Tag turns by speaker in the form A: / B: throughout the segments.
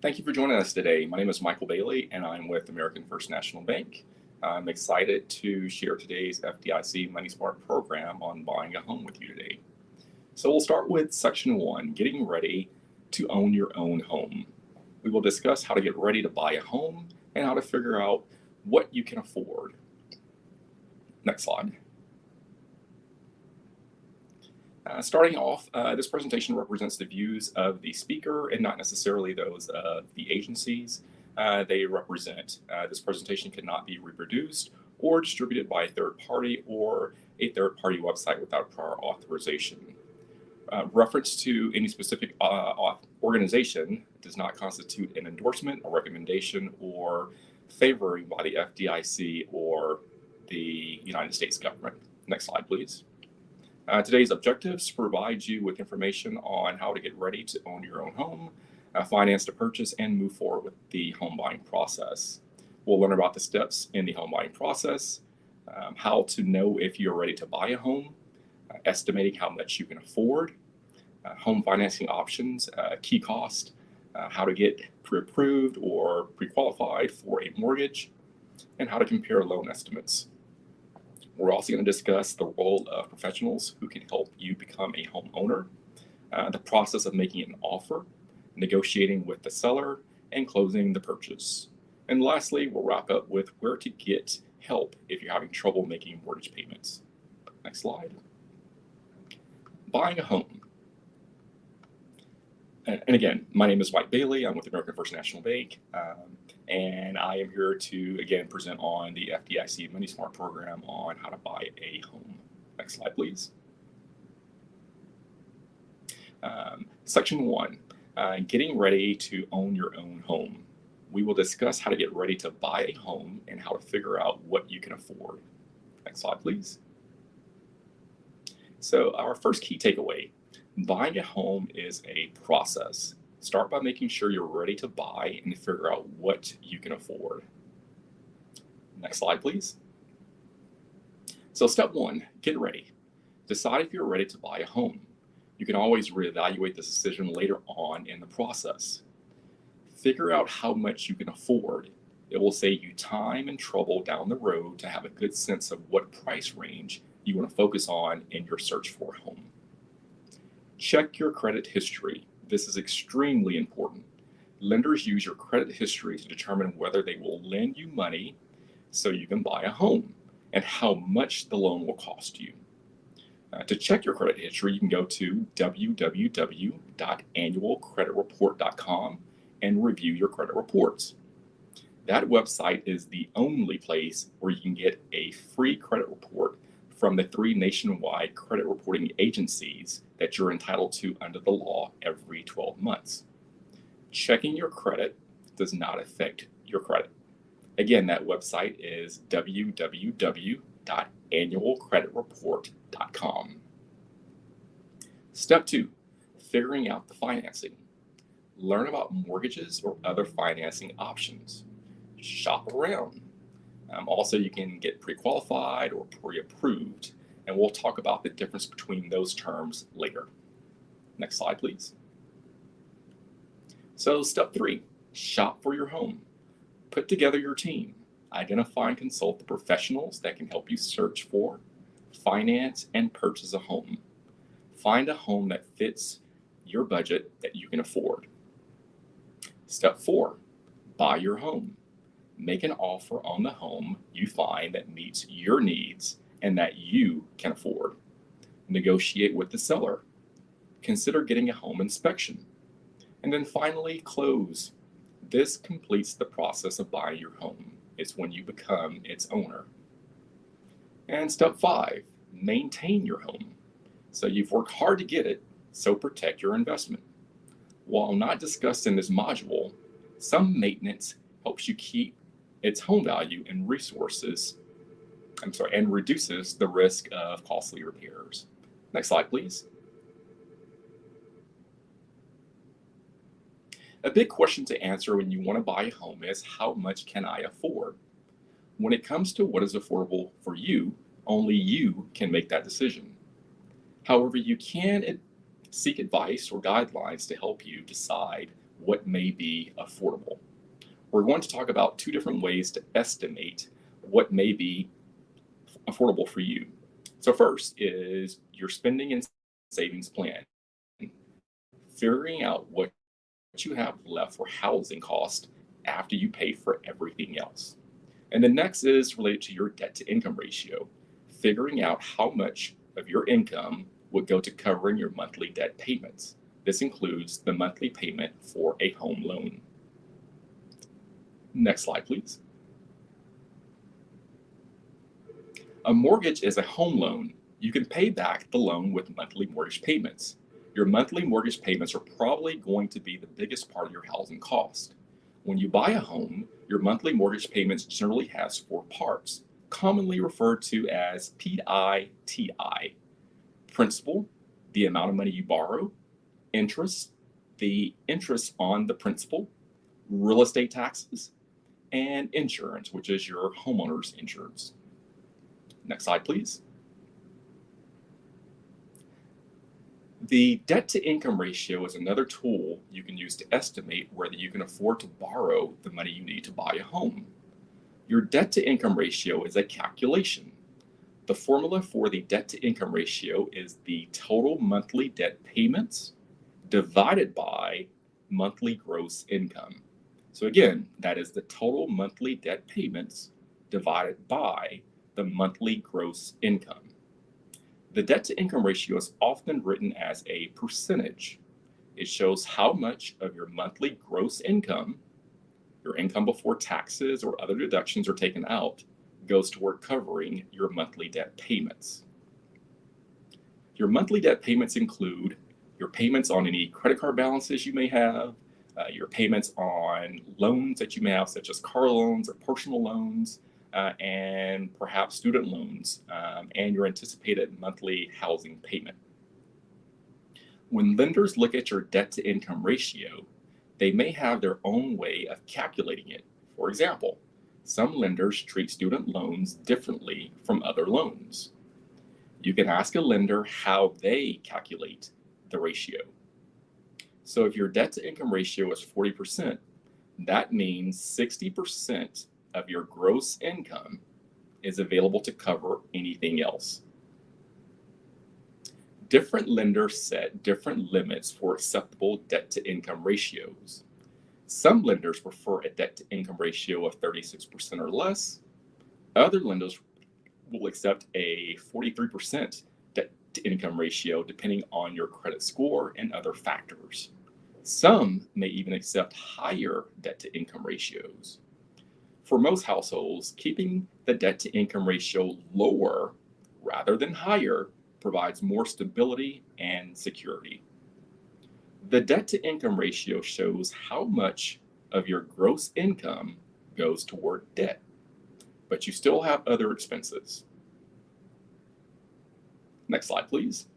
A: Thank you for joining us today. My name is Michael Bailey, and I'm with American First National Bank. I'm excited to share today's FDIC Money Smart program on buying a home with you today. So we'll start with Section 1, getting ready to own your own home. We will discuss how to get ready to buy a home and how to figure out what you can afford. Next slide. Starting off, this presentation represents the views of the speaker and not necessarily those of the agencies they represent. This presentation cannot be reproduced or distributed by a third party or a third party website without prior authorization. Reference to any specific organization does not constitute an endorsement, a recommendation, or favoring by the FDIC or the United States government. Next slide, please. Today's objectives provide you with information on how to get ready to own your own home, finance to purchase, and move forward with the home buying process. We'll learn about the steps in the home buying process, how to know if you're ready to buy a home, estimating how much you can afford, home financing options, key cost, how to get pre-approved or pre-qualified for a mortgage, and how to compare loan estimates. We're also going to discuss the role of professionals who can help you become a homeowner, the process of making an offer, negotiating with the seller, and closing the purchase. And lastly, we'll wrap up with where to get help if you're having trouble making mortgage payments. Next slide. Buying a home. And again, my name is Mike Bailey. I'm with American First National Bank. And I am here to, again, present on the FDIC Money Smart program on how to buy a home. Next slide, please. Section 1, getting ready to own your own home. We will discuss how to get ready to buy a home and how to figure out what you can afford. Next slide, please. So our first key takeaway, buying a home is a process. Start by making sure you're ready to buy and figure out what you can afford. Next slide, please. So step 1, get ready. Decide if you're ready to buy a home. You can always reevaluate this decision later on in the process. Figure out how much you can afford. It will save you time and trouble down the road to have a good sense of what price range you want to focus on in your search for a home. Check your credit history. This is extremely important. Lenders use your credit history to determine whether they will lend you money so you can buy a home and how much the loan will cost you. To check your credit history, you can go to www.annualcreditreport.com and review your credit reports. That website is the only place where you can get a free credit report from the 3 nationwide credit reporting agencies that you're entitled to under the law every 12 months. Checking your credit does not affect your credit. Again, that website is www.annualcreditreport.com. Step 2, figuring out the financing. Learn about mortgages or other financing options. Shop around. Also, you can get pre-qualified or pre-approved, and we'll talk about the difference between those terms later. Next slide, please. So step 3, shop for your home. Put together your team. Identify and consult the professionals that can help you search for, finance, and purchase a home. Find a home that fits your budget that you can afford. Step 4, buy your home. Make an offer on the home you find that meets your needs and that you can afford. Negotiate with the seller. Consider getting a home inspection. And then finally, close. This completes the process of buying your home. It's when you become its owner. And step 5, maintain your home. So you've worked hard to get it, so protect your investment. While not discussed in this module, some maintenance helps you keep its home value and reduces the risk of costly repairs. Next slide, please. A big question to answer when you want to buy a home is, how much can I afford? When it comes to what is affordable for you, only you can make that decision. However, you can seek advice or guidelines to help you decide what may be affordable. We're going to talk about two different ways to estimate what may be affordable for you. So first is your spending and savings plan, figuring out what you have left for housing cost after you pay for everything else. And the next is related to your debt to income ratio, figuring out how much of your income would go to covering your monthly debt payments. This includes the monthly payment for a home loan. Next slide, please. A mortgage is a home loan. You can pay back the loan with monthly mortgage payments. Your monthly mortgage payments are probably going to be the biggest part of your housing cost. When you buy a home, your monthly mortgage payments generally has four parts, commonly referred to as PITI. Principal, the amount of money you borrow; interest, the interest on the principal; real estate taxes; and insurance, which is your homeowner's insurance. Next slide, please. The debt to income ratio is another tool you can use to estimate whether you can afford to borrow the money you need to buy a home. Your debt to income ratio is a calculation. The formula for the debt to income ratio is the total monthly debt payments divided by monthly gross income. So again, that is the total monthly debt payments divided by the monthly gross income. The debt to income ratio is often written as a percentage. It shows how much of your monthly gross income, your income before taxes or other deductions are taken out, goes toward covering your monthly debt payments. Your monthly debt payments include your payments on any credit card balances you may have, your payments on loans that you may have, such as car loans or personal loans, and perhaps student loans, and your anticipated monthly housing payment. When lenders look at your debt to income ratio, they may have their own way of calculating it. For example, some lenders treat student loans differently from other loans. You can ask a lender how they calculate the ratio. So if your debt to income ratio is 40%, that means 60% of your gross income is available to cover anything else. Different lenders set different limits for acceptable debt to income ratios. Some lenders prefer a debt to income ratio of 36% or less. Other lenders will accept a 43% debt to income ratio depending on your credit score and other factors. Some may even accept higher debt to income ratios. For most households, keeping the debt to income ratio lower rather than higher provides more stability and security. The debt to income ratio shows how much of your gross income goes toward debt, but you still have other expenses. Next slide, please.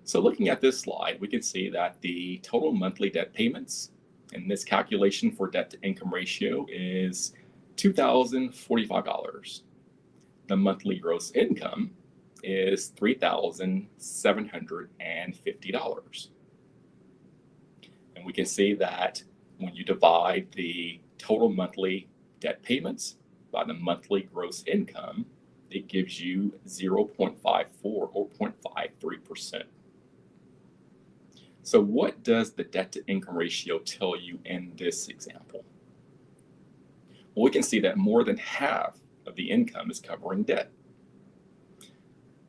A: So looking at this slide, we can see that the total monthly debt payments in this calculation for debt to income ratio is $2,045. The monthly gross income is $3,750. And we can see that when you divide the total monthly debt payments by the monthly gross income, it gives you 0.54 or 0.53%. So what does the debt to income ratio tell you in this example? Well, we can see that more than half of the income is covering debt.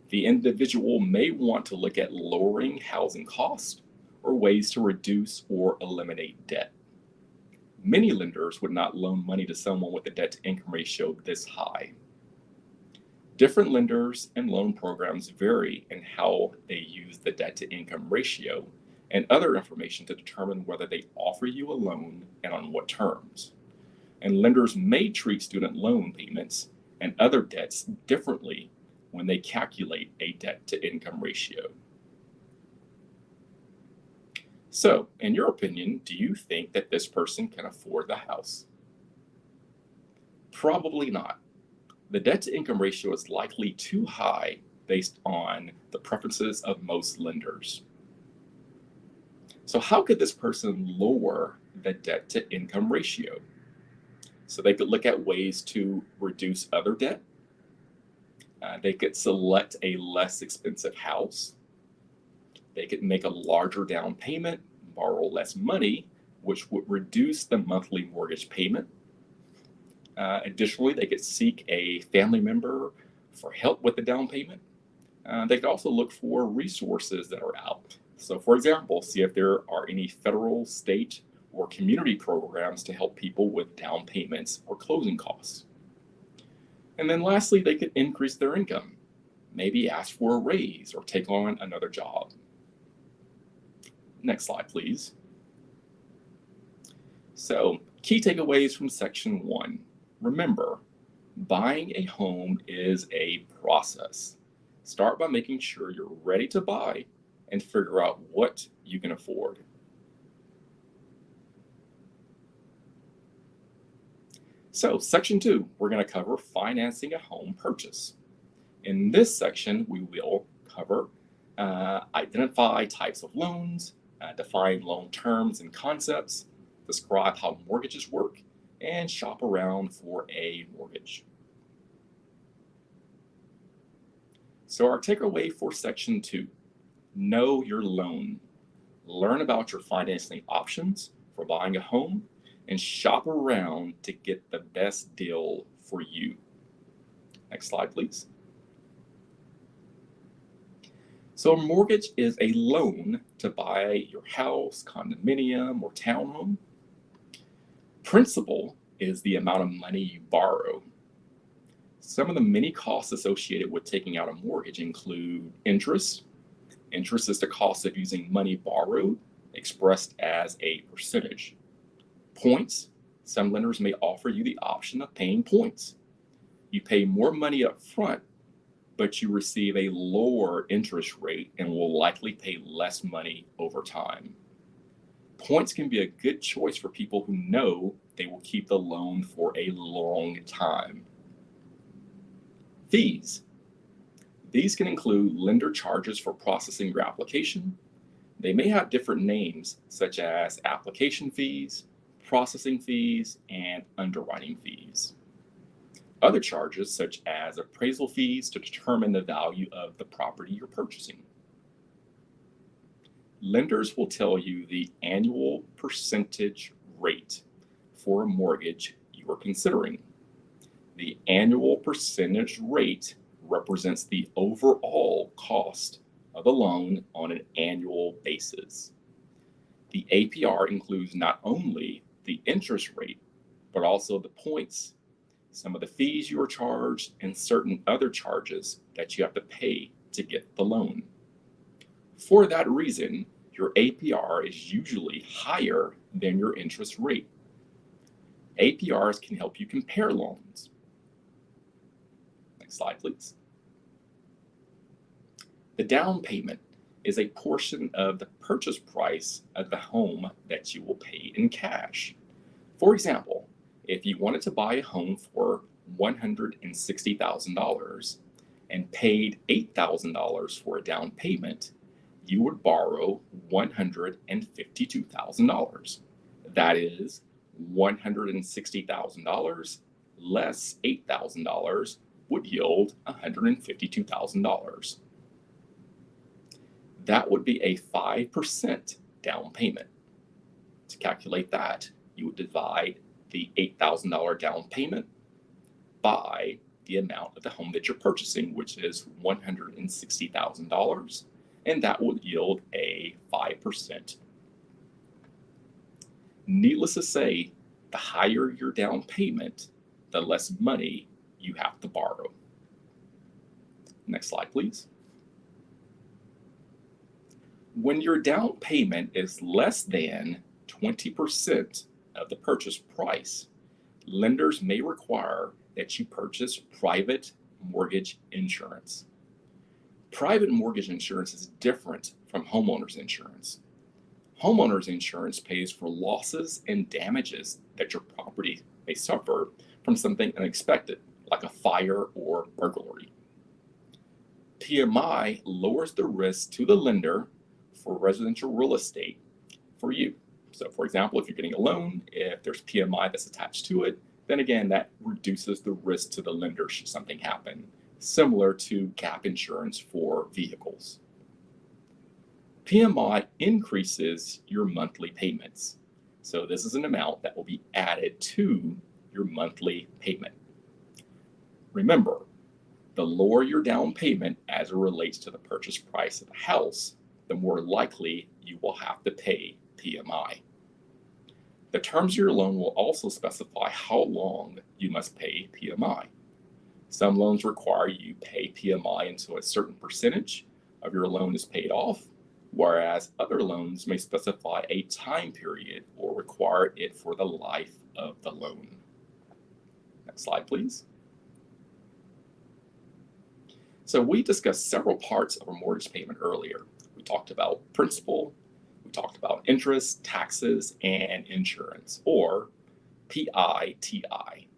A: The individual may want to look at lowering housing costs or ways to reduce or eliminate debt. Many lenders would not loan money to someone with a debt to income ratio this high. Different lenders and loan programs vary in how they use the debt to income ratio and other information to determine whether they offer you a loan and on what terms. And lenders may treat student loan payments and other debts differently when they calculate a debt to income ratio. So, in your opinion, do you think that this person can afford the house? Probably not. The debt to income ratio is likely too high based on the preferences of most lenders. So how could this person lower the debt to income ratio? So they could look at ways to reduce other debt. They could select a less expensive house. They could make a larger down payment, borrow less money, which would reduce the monthly mortgage payment. Additionally, they could seek a family member for help with the down payment. They could also look for resources that are out. So, for example, see if there are any federal, state, or community programs to help people with down payments or closing costs. And then lastly, they could increase their income, maybe ask for a raise or take on another job. Next slide, please. So, key takeaways from section 1. Remember, buying a home is a process. Start by making sure you're ready to buy and figure out what you can afford. So, section 2, we're going to cover financing a home purchase. In this section, we will cover identify types of loans, define loan terms and concepts, describe how mortgages work, and shop around for a mortgage. So our takeaway for section 2, know your loan. Learn about your financing options for buying a home and shop around to get the best deal for you. Next slide, please. So a mortgage is a loan to buy your house, condominium, or townhome. Principal is the amount of money you borrow. Some of the many costs associated with taking out a mortgage include interest. Interest is the cost of using money borrowed, expressed as a percentage. Points. Some lenders may offer you the option of paying points. You pay more money up front, but you receive a lower interest rate and will likely pay less money over time. Points can be a good choice for people who know they will keep the loan for a long time. Fees. These can include lender charges for processing your application. They may have different names, such as application fees, processing fees, and underwriting fees. Other charges, such as appraisal fees to determine the value of the property you're purchasing. Lenders will tell you the annual percentage rate for a mortgage you are considering. The annual percentage rate represents the overall cost of the loan on an annual basis. The APR includes not only the interest rate, but also the points, some of the fees you are charged, and certain other charges that you have to pay to get the loan. For that reason, your APR is usually higher than your interest rate. APRs can help you compare loans. Next slide, please. The down payment is a portion of the purchase price of the home that you will pay in cash. For example, if you wanted to buy a home for $160,000 and paid $8,000 for a down payment, you would borrow $152,000. That is $160,000 less $8,000 would yield $152,000. That would be a 5% down payment. To calculate that, you would divide the $8,000 down payment by the amount of the home that you're purchasing, which is $160,000, and that would yield a 5%. Needless to say, the higher your down payment, the less money you have to borrow. Next slide, please. When your down payment is less than 20% of the purchase price, lenders may require that you purchase private mortgage insurance. Private mortgage insurance is different from homeowners insurance. Homeowners insurance pays for losses and damages that your property may suffer from something unexpected, like a fire or burglary. PMI lowers the risk to the lender for residential real estate for you. So for example, if you're getting a loan, if there's PMI that's attached to it, then again, that reduces the risk to the lender should something happen, similar to gap insurance for vehicles. PMI increases your monthly payments. So this is an amount that will be added to your monthly payment. Remember, the lower your down payment as it relates to the purchase price of the house, the more likely you will have to pay PMI. The terms of your loan will also specify how long you must pay PMI. Some loans require you pay PMI until a certain percentage of your loan is paid off, whereas other loans may specify a time period or require it for the life of the loan. Next slide, please. So we discussed several parts of a mortgage payment earlier. We talked about principal, we talked about interest, taxes, and insurance, or PITI.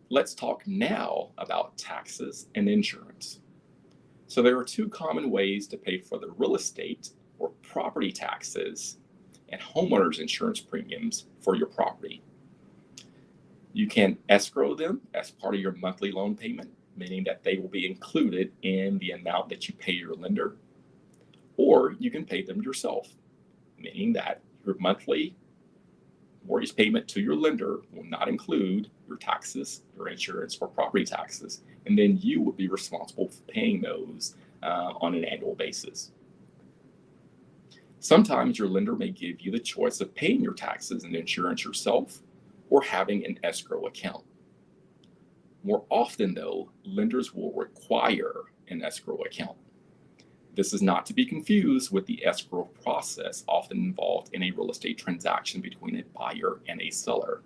A: Let's talk now about taxes and insurance. So there are two common ways to pay for the real estate or property taxes and homeowners insurance premiums for your property. You can escrow them as part of your monthly loan payment, meaning that they will be included in the amount that you pay your lender, or you can pay them yourself, meaning that your monthly mortgage payment to your lender will not include your taxes, your insurance, or property taxes, and then you will be responsible for paying those on an annual basis. Sometimes your lender may give you the choice of paying your taxes and insurance yourself or having an escrow account. More often, though, lenders will require an escrow account. This is not to be confused with the escrow process often involved in a real estate transaction between a buyer and a seller.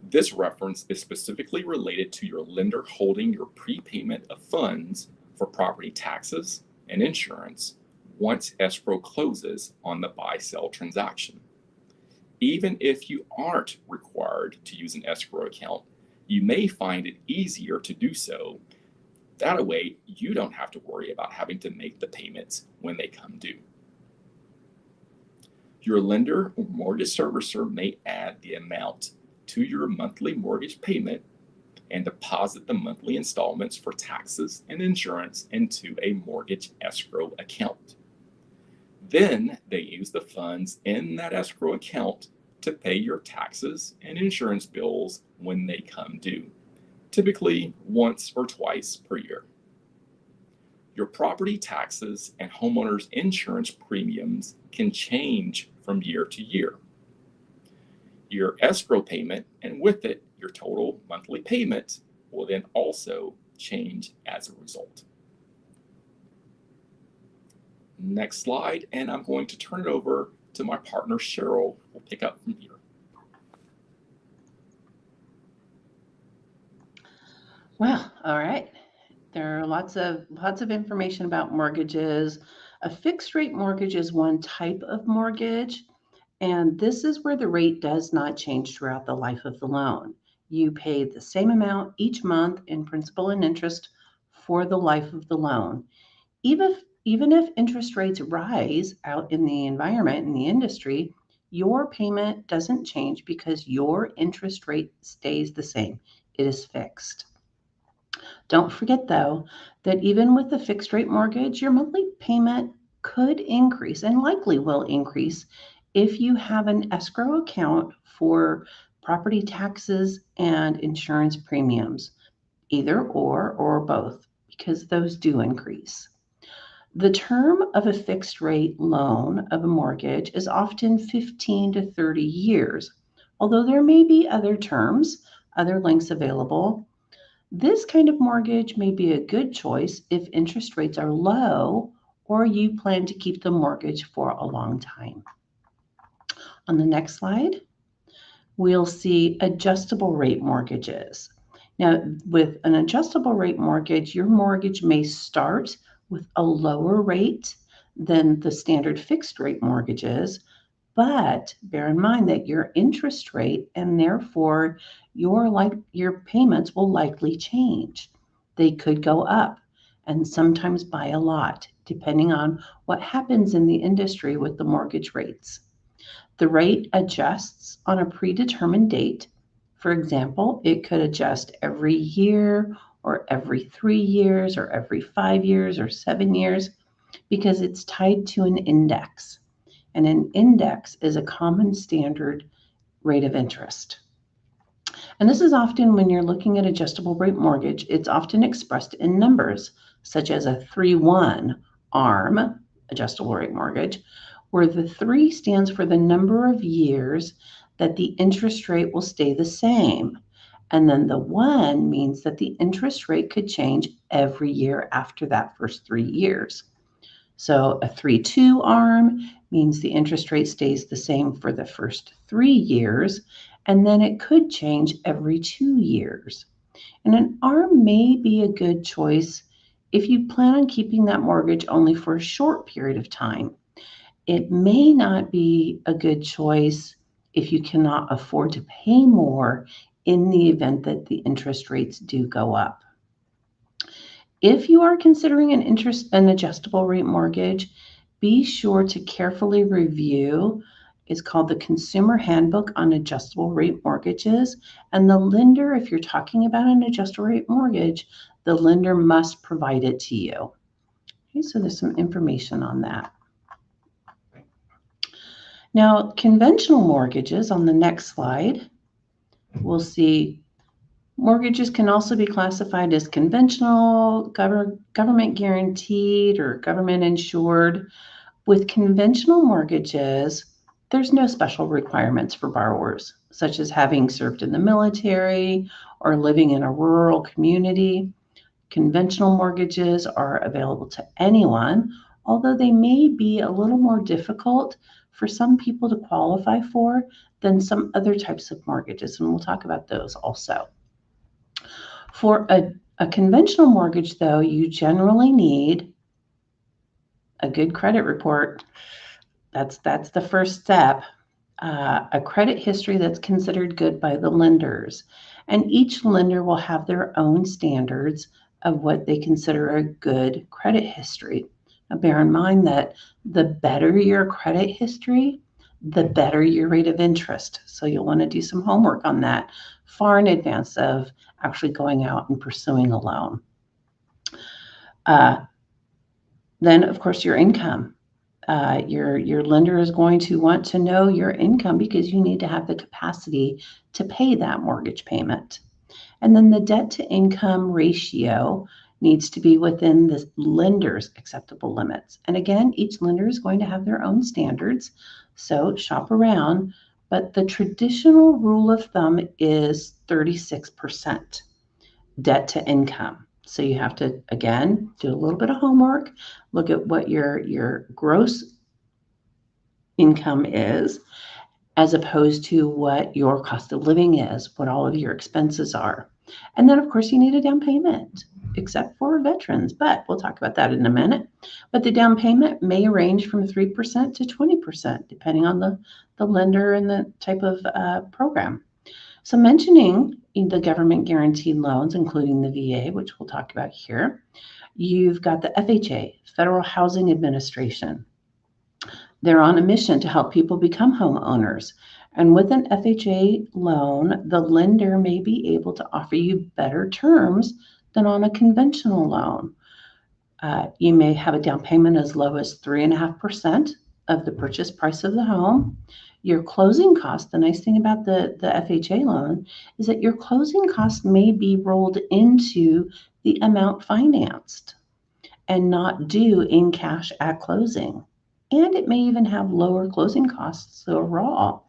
A: This reference is specifically related to your lender holding your prepayment of funds for property taxes and insurance once escrow closes on the buy-sell transaction. Even if you aren't required to use an escrow account, you may find it easier to do so. That way, you don't have to worry about having to make the payments when they come due. Your lender or mortgage servicer may add the amount to your monthly mortgage payment and deposit the monthly installments for taxes and insurance into a mortgage escrow account. Then they use the funds in that escrow account to pay your taxes and insurance bills when they come due, typically once or twice per year. Your property taxes and homeowners insurance premiums can change from year to year. Your escrow payment, and with it, your total monthly payment, will then also change as a result. Next slide, and I'm going to turn it over to my partner, Cheryl. We'll pick up from here.
B: Well, all right. There are lots of information about mortgages. A fixed rate mortgage is one type of mortgage, and this is where the rate does not change throughout the life of the loan. You pay the same amount each month in principal and interest for the life of the loan. Even if interest rates rise out in the environment, in the industry, your payment doesn't change because your interest rate stays the same. It is fixed. Don't forget, though, that even with a fixed rate mortgage, your monthly payment could increase and likely will increase if you have an escrow account for property taxes and insurance premiums, either or both, because those do increase. The term of a fixed rate loan of a mortgage is often 15 to 30 years, although there may be other terms, other lengths available. This kind of mortgage may be a good choice if interest rates are low or you plan to keep the mortgage for a long time. On the next slide, we'll see adjustable rate mortgages. Now, with an adjustable rate mortgage, your mortgage may start with a lower rate than the standard fixed rate mortgages, but bear in mind that your interest rate and therefore your payments will likely change. They could go up and sometimes by a lot, depending on what happens in the industry with the mortgage rates. The rate adjusts on a predetermined date. For example, it could adjust every year or every 3 years or every 5 years or 7 years because it's tied to an index. And an index is a common standard rate of interest. And this is often when you're looking at adjustable rate mortgage, it's often expressed in numbers, such as a 3-1 ARM, adjustable rate mortgage, where the 3 stands for the number of years that the interest rate will stay the same. And then the 1 means that the interest rate could change every year after that first 3 years. So a 3-2 ARM means the interest rate stays the same for the first 3 years, and then it could change every 2 years. And an ARM may be a good choice if you plan on keeping that mortgage only for a short period of time. It may not be a good choice if you cannot afford to pay more in the event that the interest rates do go up. If you are considering an adjustable rate mortgage, be sure to carefully review. It's called the Consumer Handbook on Adjustable Rate Mortgages. And the lender, if you're talking about an adjustable rate mortgage, the lender must provide it to you. Okay, so there's some information on that. Now, conventional mortgages on the next slide, we'll see mortgages can also be classified as conventional, government guaranteed, or government insured. With conventional mortgages, there's no special requirements for borrowers, such as having served in the military or living in a rural community. Conventional mortgages are available to anyone, although they may be a little more difficult for some people to qualify for than some other types of mortgages, and we'll talk about those also. For a conventional mortgage, though, you generally need a good credit report. That's the first step. A credit history that's considered good by the lenders. And each lender will have their own standards of what they consider a good credit history. Now, bear in mind that the better your credit history, the better your rate of interest. So you'll want to do some homework on that far in advance of actually going out and pursuing a loan. Then, of course, your income. Your lender is going to want to know your income because you need to have the capacity to pay that mortgage payment. And then the debt to income ratio needs to be within the lender's acceptable limits. And again, each lender is going to have their own standards, so shop around. But the traditional rule of thumb is 36% debt to income. So you have to, again, do a little bit of homework, look at what your gross income is, as opposed to what your cost of living is, what all of your expenses are. And then, of course, you need a down payment, except for veterans, but we'll talk about that in a minute. But the down payment may range from 3% to 20%, depending on the lender and the type of program. So mentioning the government guaranteed loans, including the VA, which we'll talk about here, you've got the FHA, Federal Housing Administration. They're on a mission to help people become homeowners. And with an FHA loan, the lender may be able to offer you better terms than on a conventional loan. You may have a down payment as low as 3.5% of the purchase price of the home. Your closing cost, the nice thing about the FHA loan is that your closing cost may be rolled into the amount financed and not due in cash at closing. And it may even have lower closing costs overall.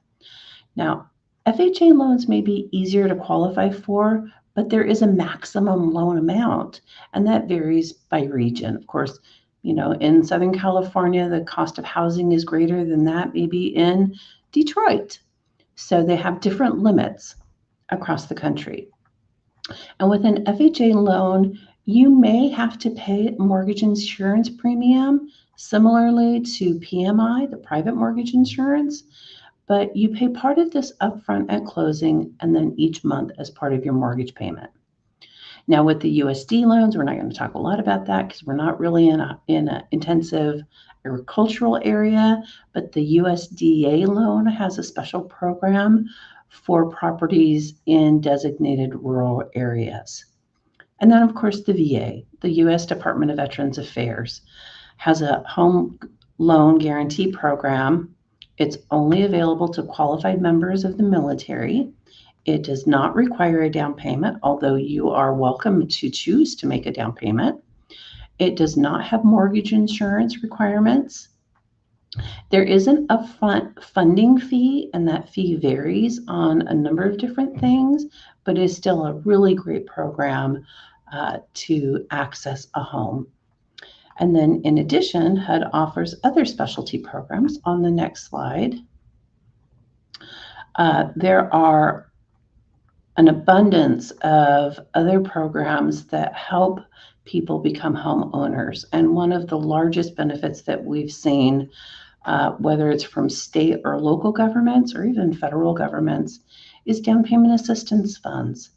B: Now, FHA loans may be easier to qualify for, but there is a maximum loan amount, and that varies by region. Of course, in Southern California, the cost of housing is greater than that, maybe in Detroit. So they have different limits across the country. And with an FHA loan, you may have to pay mortgage insurance premium similarly to PMI, the private mortgage insurance, but you pay part of this upfront at closing and then each month as part of your mortgage payment. Now with the USD loans, we're not going to talk a lot about that because we're not really in an intensive agricultural area, but the USDA loan has a special program for properties in designated rural areas. And then, of course, the VA, the U.S. Department of Veterans Affairs, has a home loan guarantee program. It's only available to qualified members of the military. It does not require a down payment, although you are welcome to choose to make a down payment. It does not have mortgage insurance requirements. There is an upfront funding fee, and that fee varies on a number of different things, but is still a really great program to access a home. And then in addition, HUD offers other specialty programs. On the next slide, there are an abundance of other programs that help people become homeowners. And one of the largest benefits that we've seen, whether it's from state or local governments or even federal governments, is down payment assistance funds.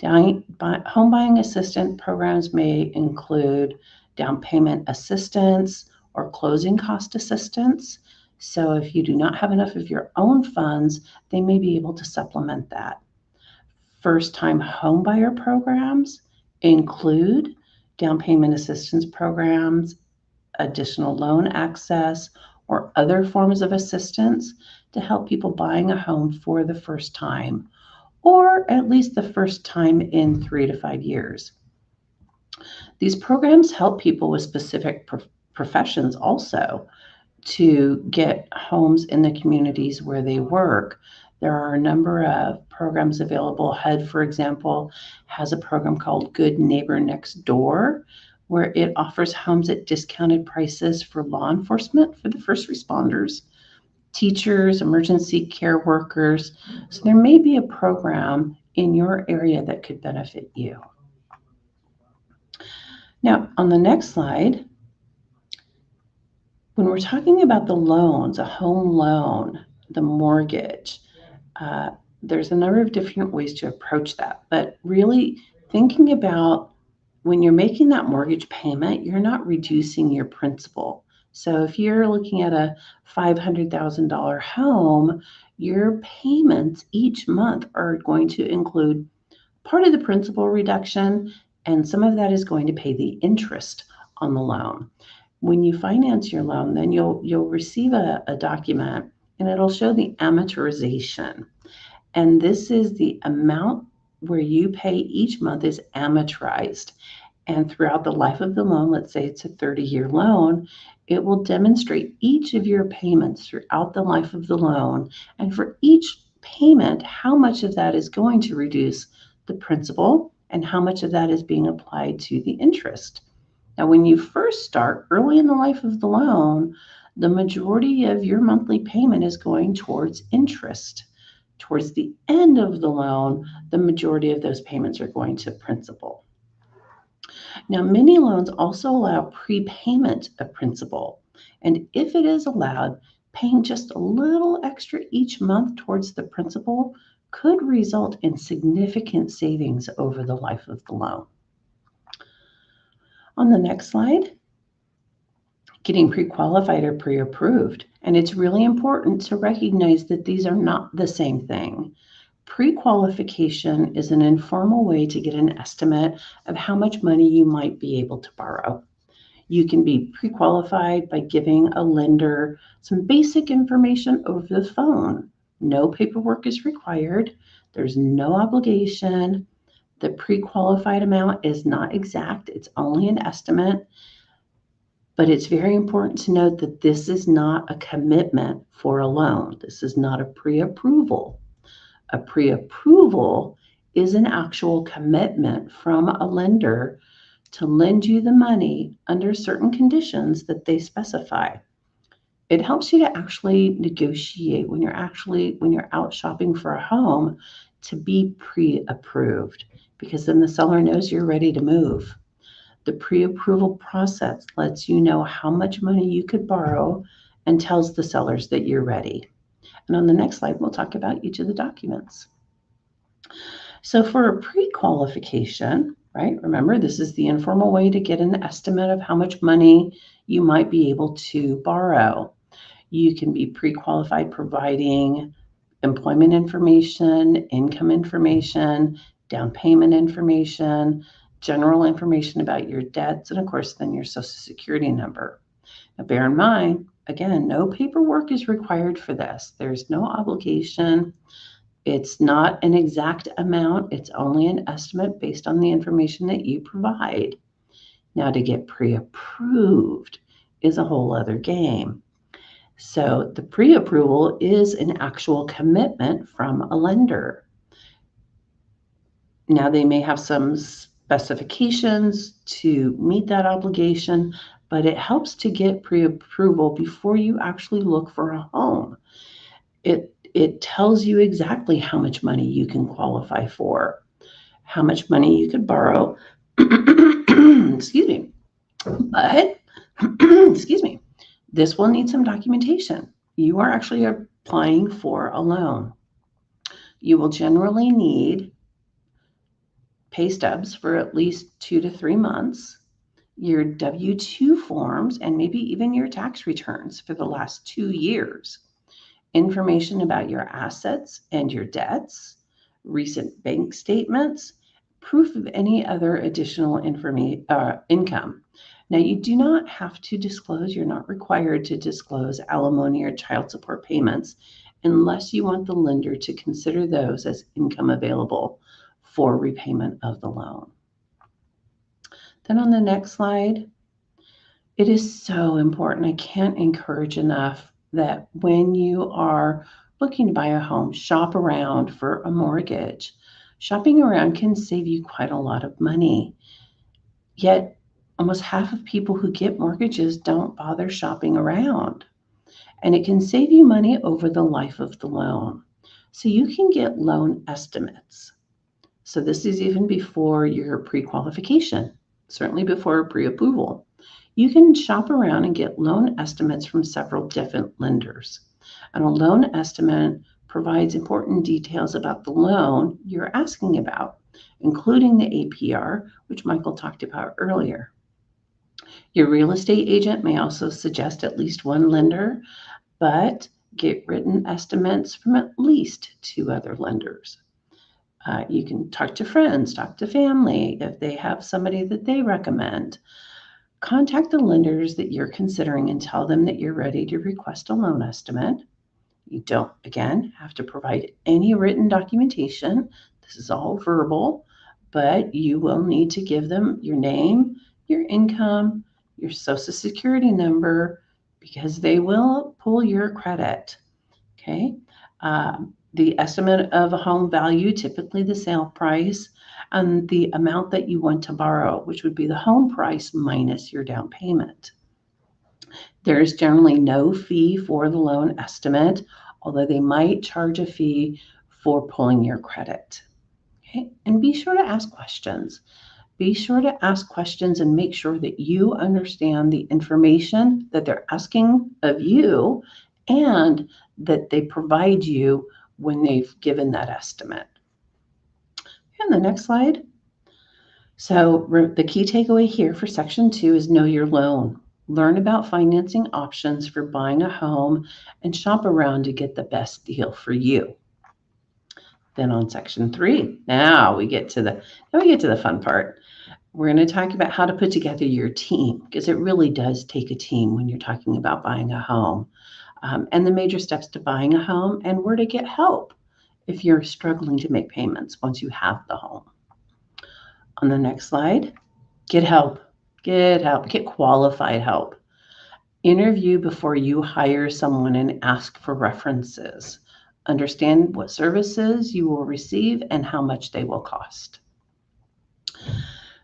B: Home buying assistance programs may include down payment assistance or closing cost assistance. So if you do not have enough of your own funds, they may be able to supplement that. First-time home buyer programs include down payment assistance programs, additional loan access, or other forms of assistance to help people buying a home for the first time, or at least the first time in 3 to 5 years. These programs help people with specific professions also to get homes in the communities where they work. There are a number of programs available. HUD, for example, has a program called Good Neighbor Next Door, where it offers homes at discounted prices for law enforcement, for the first responders, teachers, emergency care workers. So there may be a program in your area that could benefit you. Now, on the next slide, when we're talking about the loans, a home loan, the mortgage, there's a number of different ways to approach that. But really thinking about when you're making that mortgage payment, you're not reducing your principal. So if you're looking at a $500,000 home, your payments each month are going to include part of the principal reduction, and some of that is going to pay the interest on the loan. When you finance your loan, then you'll receive a document, and it'll show the amortization. And this is the amount where you pay each month is amortized. And throughout the life of the loan, let's say it's a 30-year loan, it will demonstrate each of your payments throughout the life of the loan. And for each payment, how much of that is going to reduce the principal and how much of that is being applied to the interest. Now, when you first start early in the life of the loan, the majority of your monthly payment is going towards interest. Towards the end of the loan, the majority of those payments are going to principal. Now, many loans also allow prepayment of principal. And if it is allowed, paying just a little extra each month towards the principal could result in significant savings over the life of the loan. On the next slide, getting pre-qualified or pre-approved. And it's really important to recognize that these are not the same thing. Pre-qualification is an informal way to get an estimate of how much money you might be able to borrow. You can be pre-qualified by giving a lender some basic information over the phone. No paperwork is required. There's no obligation. The pre-qualified amount is not exact. It's only an estimate. But it's very important to note that this is not a commitment for a loan. This is not a pre-approval. A pre-approval is an actual commitment from a lender to lend you the money under certain conditions that they specify. It helps you to actually negotiate when you're out shopping for a home to be pre-approved, because then the seller knows you're ready to move. The pre-approval process lets you know how much money you could borrow and tells the sellers that you're ready. And on the next slide, we'll talk about each of the documents. So for a pre-qualification, right? Remember, this is the informal way to get an estimate of how much money you might be able to borrow. You can be pre-qualified providing employment information, income information, down payment information, general information about your debts, and of course, then your social security number. Now, bear in mind, again, no paperwork is required for this. There's no obligation. It's not an exact amount. It's only an estimate based on the information that you provide. Now, to get pre-approved is a whole other game. So the pre-approval is an actual commitment from a lender. Now, they may have some specifications to meet that obligation, but it helps to get pre-approval before you actually look for a home. It tells you exactly how much money you can qualify for, how much money you could borrow. Excuse me. But, excuse me, this will need some documentation. You are actually applying for a loan. You will generally need pay stubs for at least 2 to 3 months, your W-2 forms, and maybe even your tax returns for the last 2 years, information about your assets and your debts, recent bank statements, proof of any other additional income. Now, you do not have to disclose, you're not required to disclose alimony or child support payments unless you want the lender to consider those as income available for repayment of the loan. Then on the next slide, it is so important. I can't encourage enough that when you are looking to buy a home, shop around for a mortgage. Shopping around can save you quite a lot of money. Yet almost half of people who get mortgages don't bother shopping around. And it can save you money over the life of the loan. So you can get loan estimates. So this is even before your pre-qualification, certainly before pre-approval. You can shop around and get loan estimates from several different lenders. And a loan estimate provides important details about the loan you're asking about, including the APR, which Michael talked about earlier. Your real estate agent may also suggest at least one lender, but get written estimates from at least 2 other lenders. You can talk to friends, talk to family if they have somebody that they recommend. Contact the lenders that you're considering and tell them that you're ready to request a loan estimate. You don't, again, have to provide any written documentation. This is all verbal, but you will need to give them your name, your income, your social security number, because they will pull your credit. Okay. The estimate of a home value, typically the sale price, and the amount that you want to borrow, which would be the home price minus your down payment. There is generally no fee for the loan estimate, although they might charge a fee for pulling your credit. Okay, and be sure to ask questions. Be sure to ask questions and make sure that you understand the information that they're asking of you and that they provide you when they've given that estimate. And the next slide. So the key takeaway here for section 2 is know your loan. Learn about financing options for buying a home and shop around to get the best deal for you. Then on section 3, now we get to the fun part. We're going to talk about how to put together your team, because it really does take a team when you're talking about buying a home, and the major steps to buying a home and where to get help if you're struggling to make payments once you have the home. On the next slide, get help, get qualified help. Interview before you hire someone and ask for references. Understand what services you will receive and how much they will cost.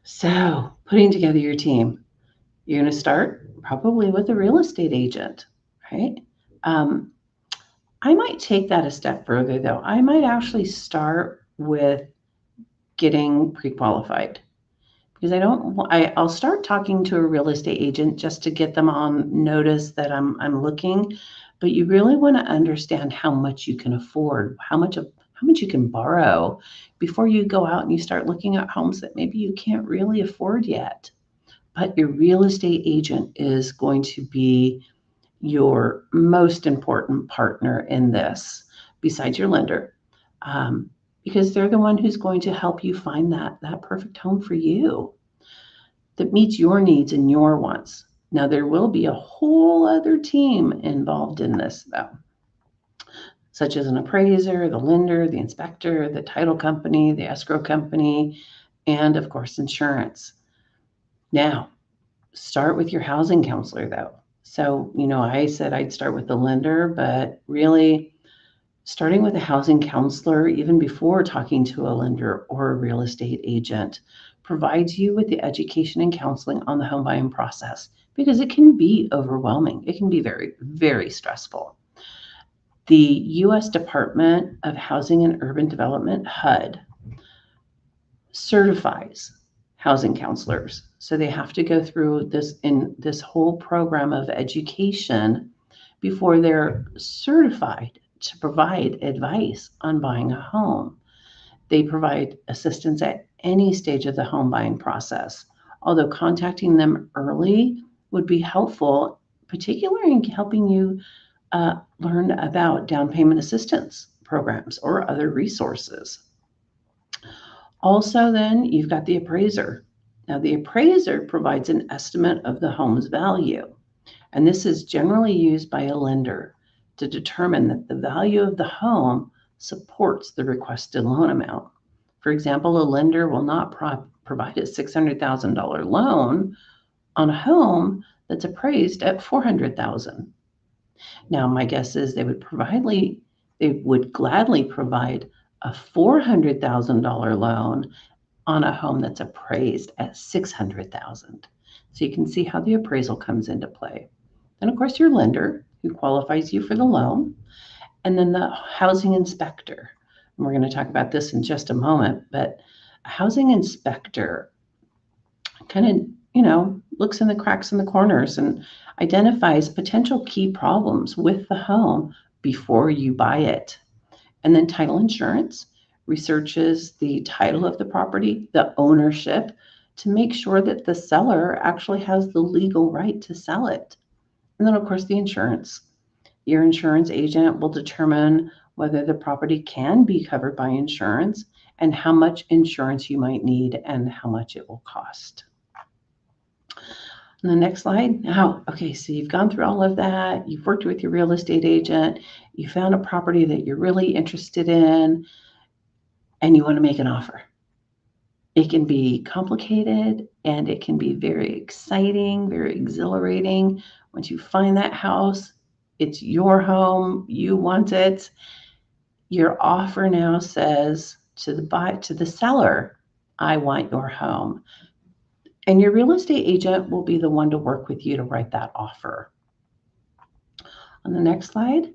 B: So, putting together your team. You're going to start probably with a real estate agent, right? I might take that a step further, though. I might actually start with getting pre-qualified, because I'll start talking to a real estate agent just to get them on notice that I'm looking, but you really want to understand how much you can afford, how much how much you can borrow before you go out and you start looking at homes that maybe you can't really afford yet. But your real estate agent is going to be your most important partner in this, besides your lender, because they're the one who's going to help you find that perfect home for you that meets your needs and your wants. Now, there will be a whole other team involved in this, though, such as an appraiser, the lender, the inspector, the title company, the escrow company, and of course, insurance. Now, start with your housing counselor, though. So, I said I'd start with the lender, but really, starting with a housing counselor, even before talking to a lender or a real estate agent, provides you with the education and counseling on the home buying process, because it can be overwhelming. It can be very, very stressful. The U.S. Department of Housing and Urban Development, HUD, certifies housing counselors. So they have to go through this whole program of education before they're certified to provide advice on buying a home. They provide assistance at any stage of the home buying process, although contacting them early would be helpful, particularly in helping you learn about down payment assistance programs or other resources. Also, then you've got the appraiser. Now, the appraiser provides an estimate of the home's value, and this is generally used by a lender to determine that the value of the home supports the requested loan amount. For example, a lender will not provide a $600,000 loan on a home that's appraised at $400,000. Now, my guess is they would gladly provide a $400,000 loan on a home that's appraised at $600,000. So you can see how the appraisal comes into play. And of course, your lender, who qualifies you for the loan, and then the housing inspector. And we're going to talk about this in just a moment, but a housing inspector kind of, looks in the cracks in the corners and identifies potential key problems with the home before you buy it. And then title insurance researches the title of the property, the ownership, to make sure that the seller actually has the legal right to sell it. And then, of course, the insurance. Your insurance agent will determine whether the property can be covered by insurance and how much insurance you might need and how much it will cost. On the next slide. Now, okay, so you've gone through all of that. You've worked with your real estate agent. You found a property that you're really interested in, and you want to make an offer. It can be complicated, and it can be very exciting, very exhilarating. Once you find that house, it's your home, you want it. Your offer now says to the seller, I want your home. And your real estate agent will be the one to work with you to write that offer. On the next slide,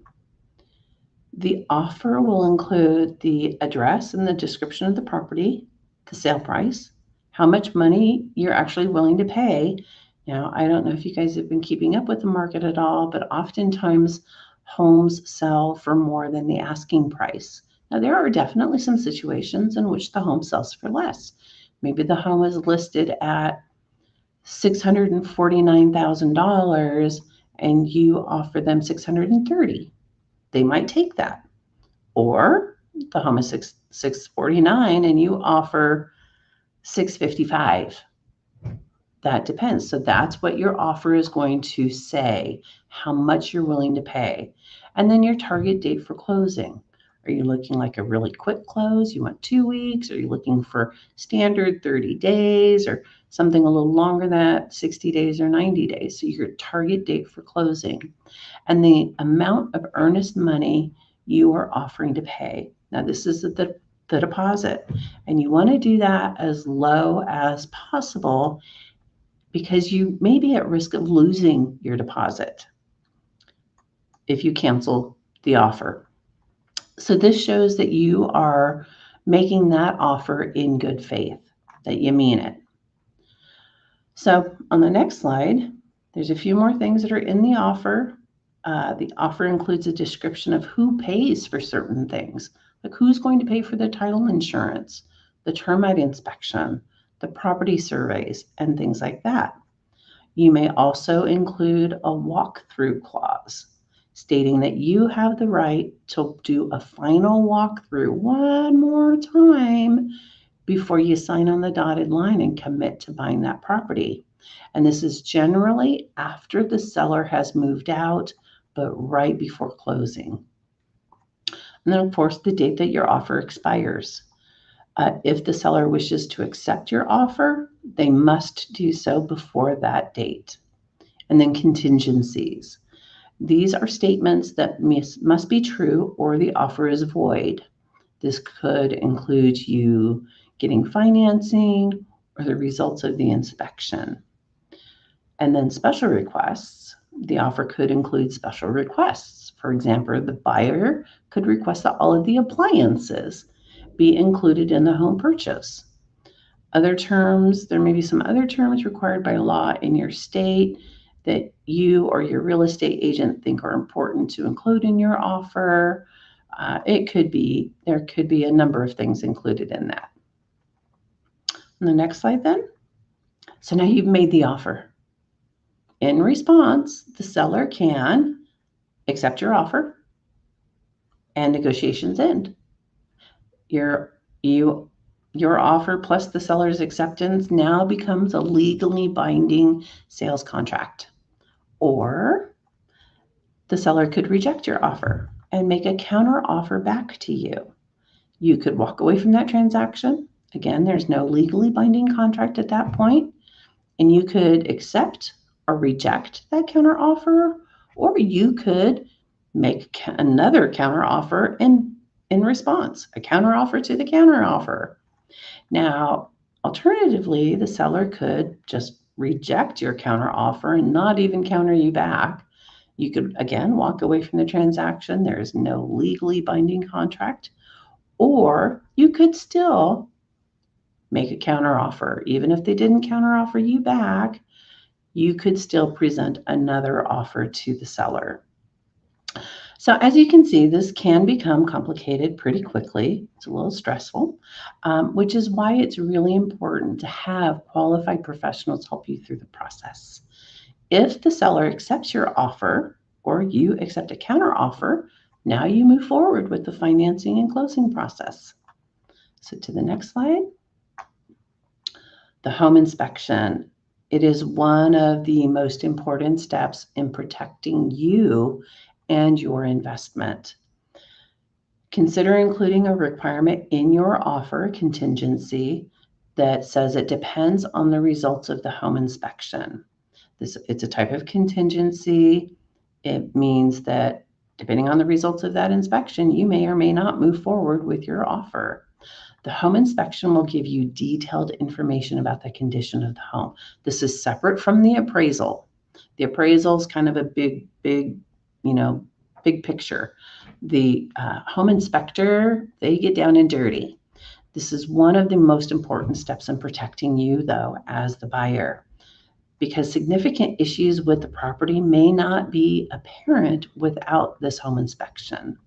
B: the offer will include the address and the description of the property, the sale price, how much money you're actually willing to pay. Now, I don't know if you guys have been keeping up with the market at all, but oftentimes homes sell for more than the asking price. Now, there are definitely some situations in which the home sells for less. Maybe the home is listed at $649,000 and you offer them $630,000. They might take that. Or the home is $649,000 and you offer $655,000. That depends. So that's what your offer is going to say, how much you're willing to pay. And then your target date for closing. Are you looking like a really quick close? You want 2 weeks? Are you looking for standard 30 days or something a little longer than that, 60 days or 90 days? So your target date for closing and the amount of earnest money you are offering to pay. Now, this is the deposit, and you want to do that as low as possible because you may be at risk of losing your deposit if you cancel the offer. So this shows that you are making that offer in good faith, that you mean it. So on the next slide, there's a few more things that are in the offer. The offer includes a description of who pays for certain things, like who's going to pay for the title insurance, the termite inspection, the property surveys, and things like that. You may also include a walkthrough clause stating that you have the right to do a final walkthrough one more time before you sign on the dotted line and commit to buying that property. And this is generally after the seller has moved out, but right before closing. And then, of course, the date that your offer expires. If the seller wishes to accept your offer, they must do so before that date. And then contingencies. These are statements that must be true or the offer is void. This could include you getting financing or the results of the inspection. And then special requests. The offer could include special requests. For example, the buyer could request that all of the appliances be included in the home purchase. Other terms, there may be some other terms required by law in your state that you or your real estate agent think are important to include in your offer. There could be a number of things included in that. On the next slide then. So now you've made the offer. In response, the seller can accept your offer and negotiations end. Your offer plus the seller's acceptance now becomes a legally binding sales contract. Or the seller could reject your offer and make a counter offer back to you. You could walk away from that transaction. Again, there's no legally binding contract at that point, and you could accept or reject that counter offer, or you could make another counter offer in response, a counter offer to the counter offer. Now, alternatively, the seller could just reject your counter offer and not even counter you back. You could, again, walk away from the transaction. There is no legally binding contract. Or you could still make a counter offer. Even if they didn't counter offer you back, you could still present another offer to the seller. So as you can see, this can become complicated pretty quickly. It's a little stressful, which is why it's really important to have qualified professionals help you through the process. If the seller accepts your offer or you accept a counter offer, now you move forward with the financing and closing process. So to the next slide. The home inspection. It is one of the most important steps in protecting you and your investment. Consider including a requirement in your offer contingency that says it depends on the results of the home inspection. It's a type of contingency. It means that depending on the results of that inspection, you may or may not move forward with your offer. The home inspection will give you detailed information about the condition of the home. This is separate from the appraisal. The appraisal is kind of a big picture. The home inspector, they get down and dirty. This is one of the most important steps in protecting you, though, as the buyer, because significant issues with the property may not be apparent without this home inspection.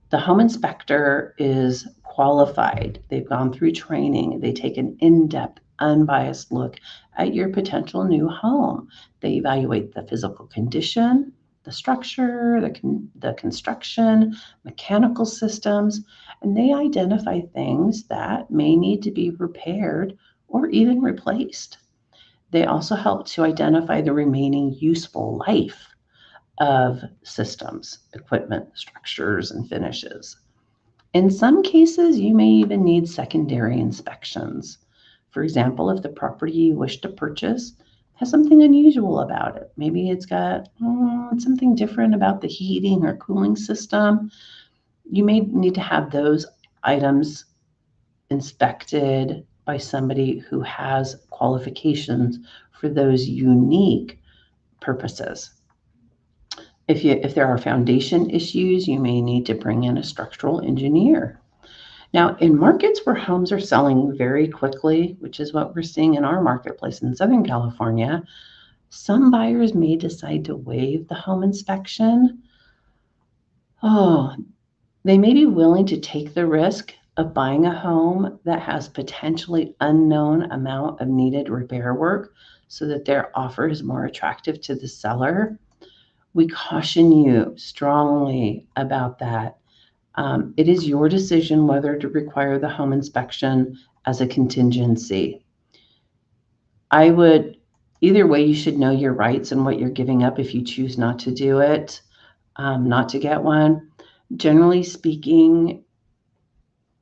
B: The home inspector is qualified. They've gone through training. They take an in-depth, unbiased look at your potential new home. They evaluate the physical condition, the structure, the construction, mechanical systems, and they identify things that may need to be repaired or even replaced. They also help to identify the remaining useful life of systems, equipment, structures, and finishes. In some cases, you may even need secondary inspections. For example, if the property you wish to purchase has something unusual about it, maybe it's got something different about the heating or cooling system, you may need to have those items inspected by somebody who has qualifications for those unique purposes. If there are foundation issues, you may need to bring in a structural engineer. Now, in markets where homes are selling very quickly, which is what we're seeing in our marketplace in Southern California, Some buyers may decide to waive the home inspection. Oh, they may be willing to take the risk of buying a home that has potentially unknown amount of needed repair work so that their offer is more attractive to the seller. We caution you strongly about that. It is your decision whether to require the home inspection as a contingency. Either way, you should know your rights and what you're giving up if you choose not to do it, not to get one. Generally speaking,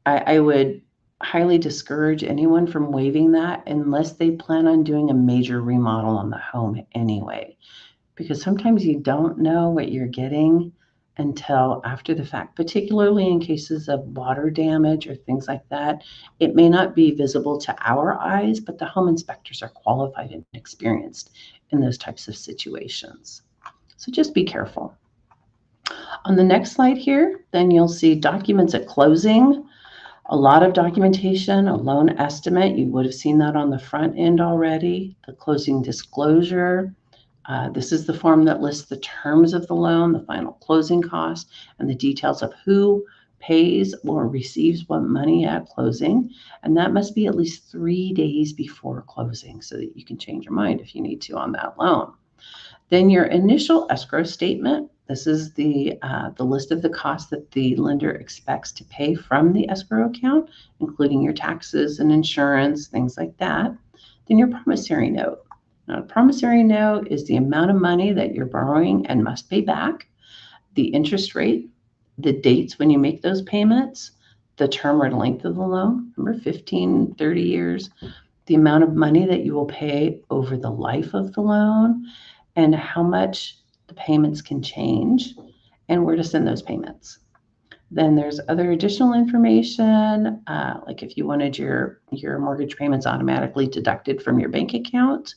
B: I would highly discourage anyone from waiving that unless they plan on doing a major remodel on the home anyway, because sometimes you don't know what you're getting until after the fact, particularly in cases of water damage or things like that. It may not be visible to our eyes, but the home inspectors are qualified and experienced in those types of situations. So just be careful. On the next slide here, then you'll see documents at closing. A lot of documentation, a loan estimate. You would have seen that on the front end already. The closing disclosure. This is the form that lists the terms of the loan, the final closing costs, and the details of who pays or receives what money at closing. And that must be at least 3 days before closing so that you can change your mind if you need to on that loan. Then your initial escrow statement. This is the list of the costs that the lender expects to pay from the escrow account, including your taxes and insurance, things like that. Then your promissory note. Now, a promissory note is the amount of money that you're borrowing and must pay back, the interest rate, the dates when you make those payments, the term or length of the loan, remember 15, 30 years, the amount of money that you will pay over the life of the loan, and how much the payments can change, and where to send those payments. Then there's other additional information, like if you wanted your mortgage payments automatically deducted from your bank account.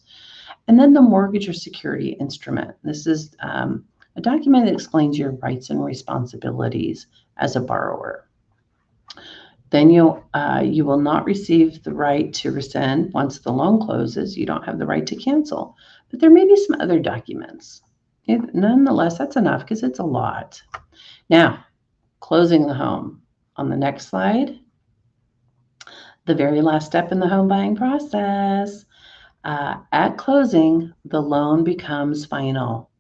B: And then the mortgage or security instrument. This is a document that explains your rights and responsibilities as a borrower. Then you will not receive the right to rescind once the loan closes. You don't have the right to cancel. But there may be some other documents. Nonetheless, that's enough because it's a lot. Now, closing the home. On the next slide, the very last step in the home buying process. At closing, the loan becomes final.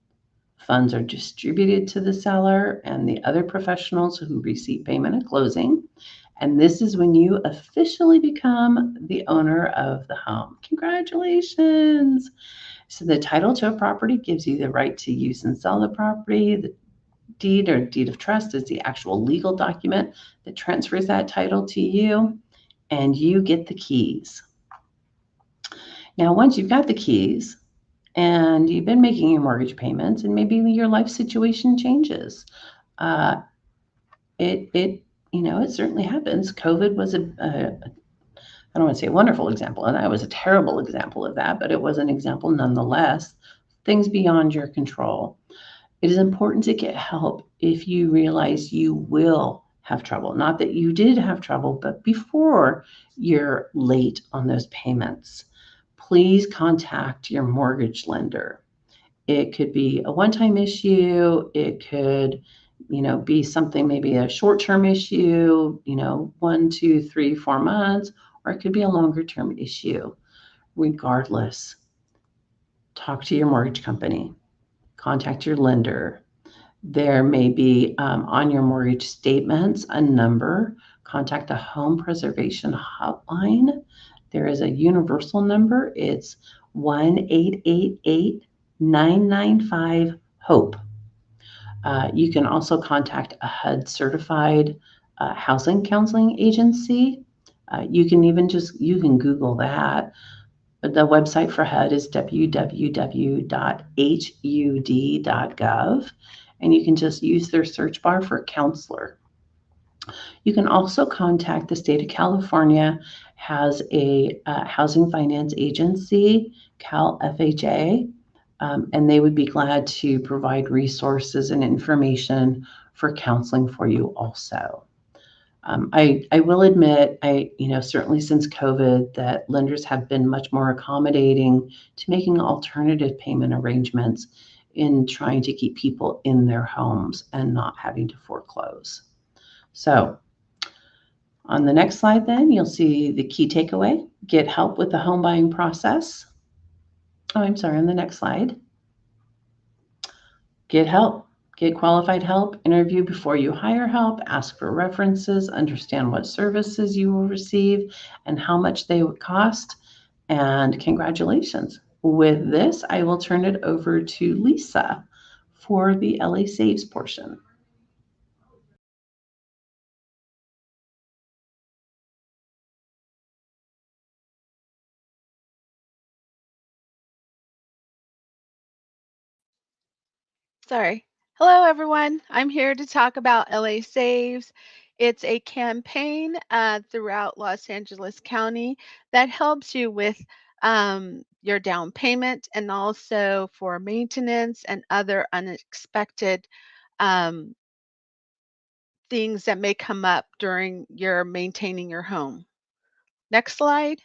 B: Funds are distributed to the seller and the other professionals who receive payment at closing. And this is when you officially become the owner of the home. Congratulations. So the title to a property gives you the right to use and sell the property. The deed or deed of trust is the actual legal document that transfers that title to you, and you get the keys. Now, once you've got the keys and you've been making your mortgage payments and maybe your life situation changes, it certainly happens. COVID was I don't want to say a wonderful example, and that was a terrible example of that, but it was an example nonetheless. Things beyond your control. It is important to get help if you realize you will have trouble. Not that you did have trouble, but before you're late on those payments, please contact your mortgage lender. It could be a one-time issue. It could, be something, maybe a short-term issue, 1, 2, 3, 4 months, or it could be a longer-term issue. Regardless, talk to your mortgage company. Contact your lender. There may be on your mortgage statements a number. Contact a home preservation hotline. There is a universal number. It's 1-888-995-HOPE. You can also contact a HUD certified housing counseling agency. You can Google that. The website for HUD is www.hud.gov, and you can just use their search bar for counselor. You can also contact the state of California, has a housing finance agency, Cal FHA, and they would be glad to provide resources and information for counseling for you also. I will admit, certainly since COVID, that lenders have been much more accommodating to making alternative payment arrangements in trying to keep people in their homes and not having to foreclose. So on the next slide, then, you'll see the key takeaway: get help with the home buying process. Oh, I'm sorry, on the next slide. Get help. Get qualified help. Interview before you hire help. Ask for references. Understand what services you will receive and how much they would cost. And congratulations. With this, I will turn it over to Lisa for the LA Saves portion.
C: Sorry. Hello, everyone. I'm here to talk about LA Saves. It's a campaign throughout Los Angeles County that helps you with your down payment and also for maintenance and other unexpected um, things that may come up during your maintaining your home. Next slide.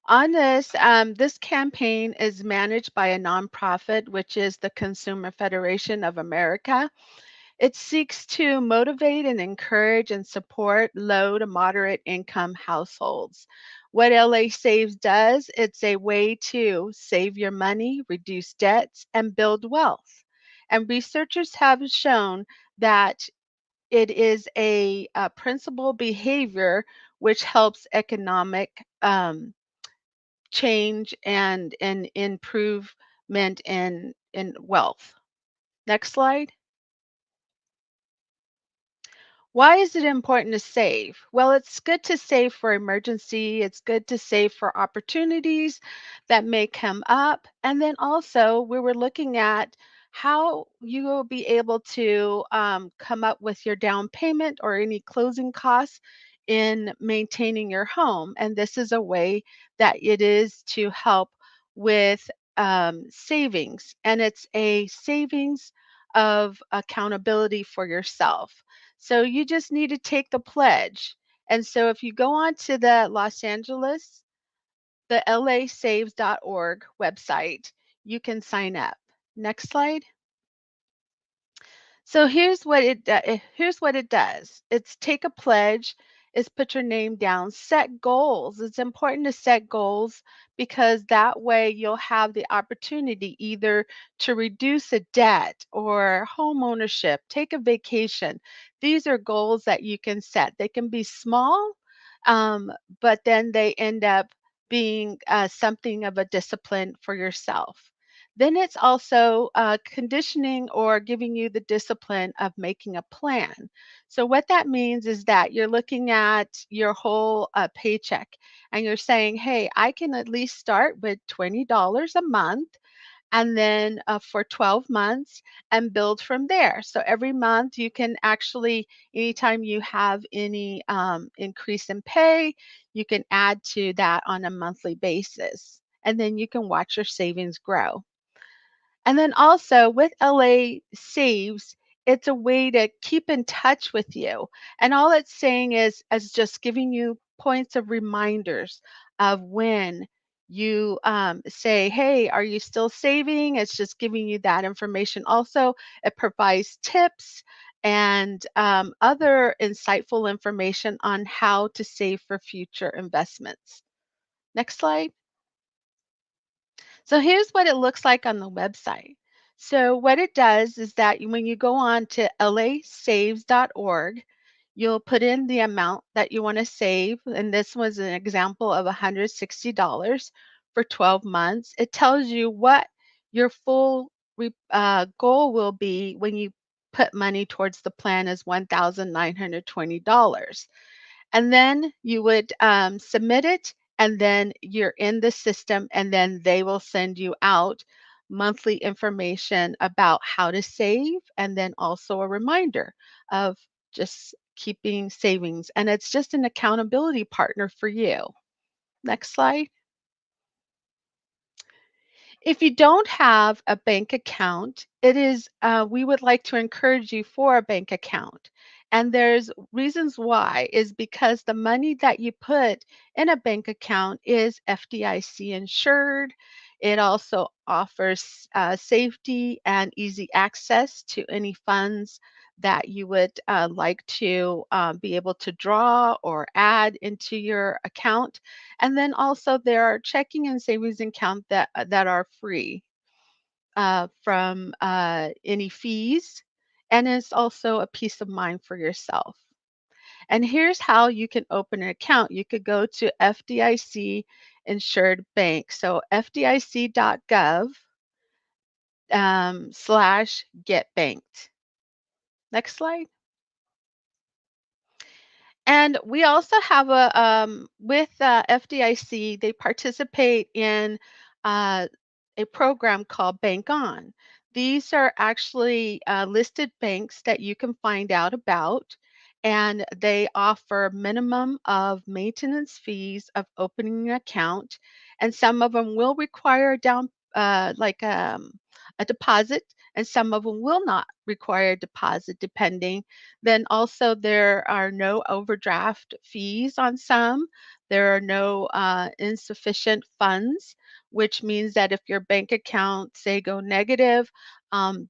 C: On this, this campaign is managed by a nonprofit, which is the Consumer Federation of America. It seeks to motivate and encourage and support low to moderate income households. What LA Saves does, it's a way to save your money, reduce debts, and build wealth. And researchers have shown that it is a principal behavior which helps economic change and improvement in wealth. Next slide. Why is it important to save? Well, it's good to save for emergency. It's good to save for opportunities that may come up. And then also, we were looking at how you will be able to come up with your down payment or any closing costs in maintaining your home. And this is a way that it is to help with savings. And it's a savings of accountability for yourself. So you just need to take the pledge. And so if you go on to the Los Angeles, the lasaves.org website, you can sign up. Next slide. So here's what it does. It's take a pledge, is put your name down, set goals. It's important to set goals because that way you'll have the opportunity either to reduce a debt or home ownership, take a vacation. These are goals that you can set. They can be small, but then they end up being something of a discipline for yourself. Then it's also conditioning or giving you the discipline of making a plan. So, what that means is that you're looking at your whole paycheck and you're saying, hey, I can at least start with $20 a month and then for 12 months and build from there. So, every month you can actually, anytime you have any increase in pay, you can add to that on a monthly basis. And then you can watch your savings grow. And then also with LA Saves, it's a way to keep in touch with you. And all it's saying is just giving you points of reminders of when you say, hey, are you still saving? It's just giving you that information. Also, it provides tips and other insightful information on how to save for future investments. Next slide. So here's what it looks like on the website. So what it does is that when you go on to lasaves.org, you'll put in the amount that you want to save. And this was an example of $160 for 12 months. It tells you what your full goal will be when you put money towards the plan is $1,920. And then you would submit it, and then you're in the system, and then they will send you out monthly information about how to save, and then also a reminder of just keeping savings. And it's just an accountability partner for you. Next slide. If you don't have a bank account, it is we would like to encourage you for a bank account. And there's reasons why is because the money that you put in a bank account is FDIC insured. It also offers safety and easy access to any funds that you would like to be able to draw or add into your account. And then also there are checking and savings account that are free from any fees, and it's also a peace of mind for yourself. And here's how you can open an account. You could go to FDIC insured bank. So FDIC.gov slash get banked. Next slide. And we also have with FDIC, they participate in uh, a program called Bank On. These are actually listed banks that you can find out about, and they offer minimum of maintenance fees of opening an account, and some of them will require a deposit, and some of them will not require a deposit, depending. Then also there are no overdraft fees on some. There are no insufficient funds, which means that if your bank account, say, go negative,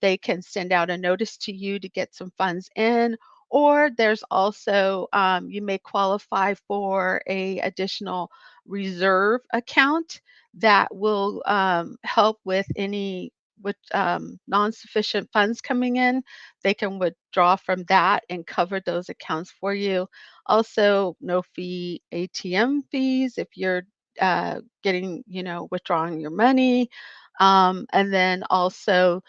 C: they can send out a notice to you to get some funds in. Or there's also, you may qualify for a additional reserve account that will help with any non-sufficient funds coming in. They can withdraw from that and cover those accounts for you. Also, no fee ATM fees if you're getting, withdrawing your money. And then also,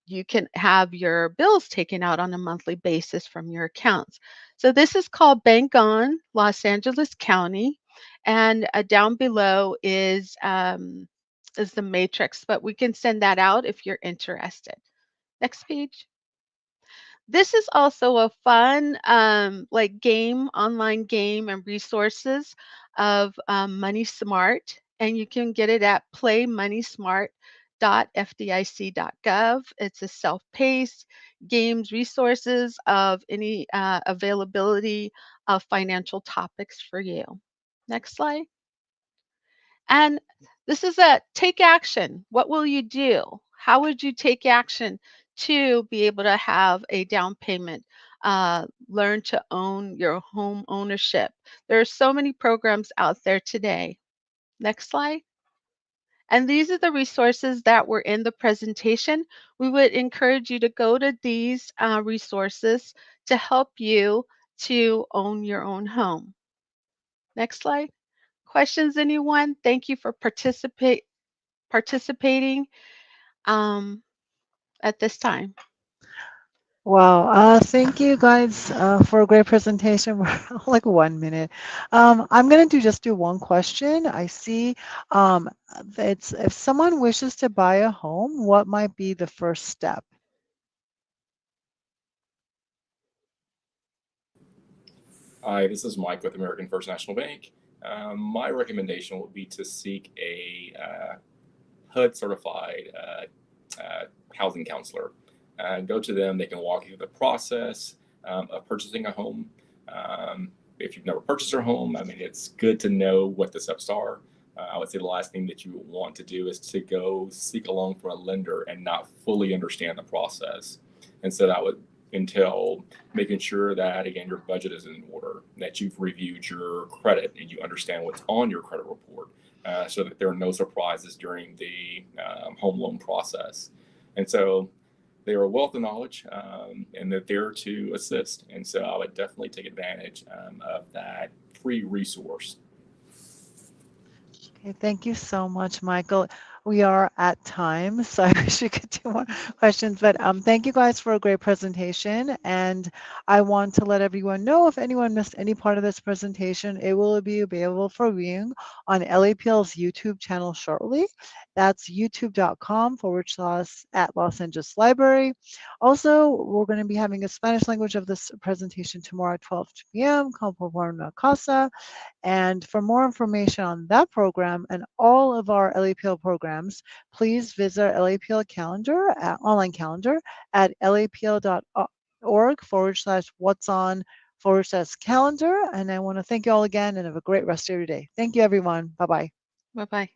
C: you can have your bills taken out on a monthly basis from your accounts. So this is called Bank On Los Angeles County, and down below is the matrix, but we can send that out if you're interested. Next page. This is also a fun like online game and resources of Money Smart, and you can get it at playmoneysmart.fdic.gov. It's a self-paced games resources of any availability of financial topics for you. Next slide. And this is a take action. What will you do? How would you take action to be able to have a down payment? Learn to own your home ownership. There are so many programs out there today. Next slide. And these are the resources that were in the presentation. We would encourage you to go to these resources to help you to own your own home. Next slide. Questions, anyone? Thank you for participating at this time.
D: Wow, thank you guys for a great presentation. We're like 1 minute. I'm gonna just do one question. I see it's if someone wishes to buy a home, what might be the first step?
A: Hi, this is Mike with American First National Bank. My recommendation would be to seek a HUD certified housing counselor. Go to them, they can walk you through the process of purchasing a home. If you've never purchased a home, I mean, it's good to know what the steps are. I would say the last thing that you would want to do is to go seek a loan from a lender and not fully understand the process. And so that would entail making sure that, again, your budget is in order, that you've reviewed your credit and you understand what's on your credit report, so that there are no surprises during the home loan process. And so they are a wealth of knowledge, and they're there to assist. And so I would definitely take advantage of that free resource.
D: Okay, thank you so much, Michael. We are at time, so I wish we could do more questions, but thank you guys for a great presentation. And I want to let everyone know if anyone missed any part of this presentation, it will be available for viewing on LAPL's YouTube channel shortly. That's youtube.com/@Los Angeles Library. Also, we're going to be having a Spanish language of this presentation tomorrow at 12 p.m. called Por una Casa. And for more information on that program and all of our LAPL programs, please visit our LAPL calendar, online calendar at lapl.org/what's-on/calendar. And I want to thank you all again and have a great rest of your day. Thank you, everyone. Bye-bye.
C: Bye-bye.